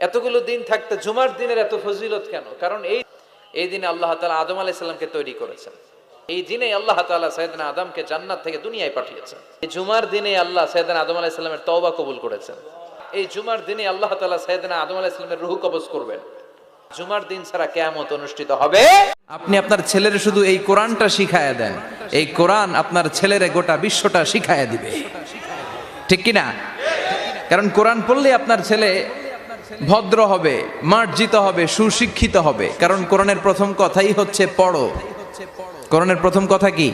এতগুলো দিন থাকতে জুমার দিনের এত ফজিলত কেন? কারণ এই দিনে আল্লাহ তাআলা আদম আলাইহিস সালামকে তৈরি করেছেন। এই দিনে আল্লাহ তাআলা সাইয়েদনা আদমকে জান্নাত থেকে দুনিয়ায় পাঠিয়েছেন। এই জুমার দিনে আল্লাহ সাইয়েদনা আদম আলাইহিস সালামের তওবা কবুল করেছেন। এই জুমার দিনে আল্লাহ তাআলা সাইয়েদনা আদম আলাইহিস সালামের রূহ কবজ করবেন। জুমার দিন ছাড়া কিয়ামত অনুষ্ঠিত হবে। আপনি আপনার ছেলের শুধু এই কোরআনটা শিখায়া দেন, এই কোরআন আপনার ছেলেরে গোটা বিশ্বটা শিখায়া দিবে, ঠিক কি না? কারণ কোরআন পড়লে আপনার ছেলে ভদ্র হবে, মার্জিত হবে, সুশিক্ষিত হবে। কারণ কোরআনের প্রথম কথাই হচ্ছে পড়ো। কোরআনের প্রথম কথা কি?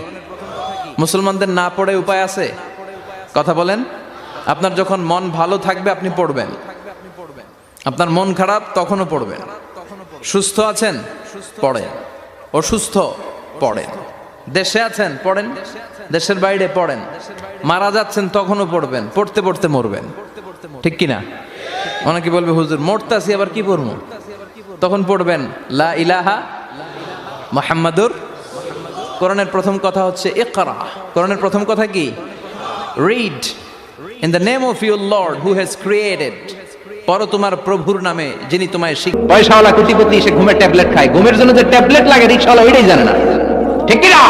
মুসলমানদের না পড়ে উপায় আছে? কথা বলেন। আপনার যখন মন ভালো থাকবে আপনি পড়বেন, আপনার মন খারাপ তখনও পড়বেন। সুস্থ আছেন পড়েন, অসুস্থ পড়েন, দেশে আছেন পড়েন, দেশের বাইরে পড়েন, মারা যাচ্ছেন তখনও পড়বেন, পড়তে পড়তে মরবেন, ঠিক কিনা? অনেকে বলবে হুজুর মরতাছি আবার কি পড়বো? তখন পড়বেন লা ইলাহা মুহাম্মাদুর। কোরআনের প্রথম কথা হচ্ছে ইকরা। কোরআনের প্রথম কথা কি? Read in the name of your Lord who has created. পড়ো তোমার প্রভুর নামে যিনি তোমায় শিক্ষা। পয়সাওয়ালা কোটিপতি সে ঘুমের ট্যাবলেট খায়, ঘুমের জন্য যে ট্যাবলেট লাগে রিকশাওয়ালা ওইটাই জানে না, ঠিক কি না?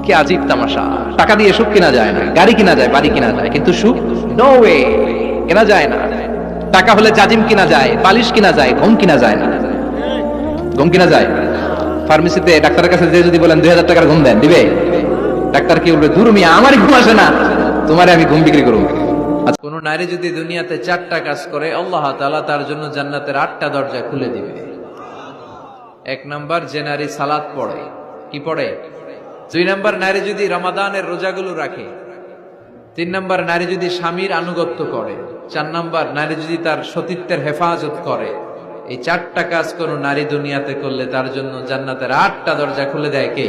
কি আজীব তামাশা। টাকা দিয়ে সুখ কিনা যায় না, গাড়ি কিনা যায়, বাড়ি কিনা যায়, কিন্তু সুখ নো ওয়ে, কেনা যায় না। টাকা হলে জাজিম কিনা যায়, পালিশ কিনা যায়, ঘুম কিনা যায় না। ঘুম কিনা যায়? ফার্মেসিতে ডাক্তারের কাছে যে যদি বলেন 2000 টাকার ঘুম দেন, দিবে? ডাক্তার কি বলবে? দূর মিয়া, আমারই ঘুম আসে না, তোমারে আমি ঘুম বিক্রি করবো। কোন নারী যদি দুনিয়াতে 4টা কাজ করে আল্লাহ তাআলা তার জন্য জান্নাতের 8টা দরজা খুলে দিবে। 1 নাম্বার, যে নারী সালাত পড়ে। কি পড়ে? 2 নাম্বার, নারী যদি রমাদানের রোজাগুলো রাখে। 3 নাম্বার, নারী যদি স্বামীর আনুগত্য করে। 4 নাম্বার, নারী যদি তার সতীত্বের হেফাজত করে। এই 4টা কাজ কোন নারী দুনিয়াতে করলে তার জন্য জান্নাতের 8টা দরজা খুলে দেয় কে?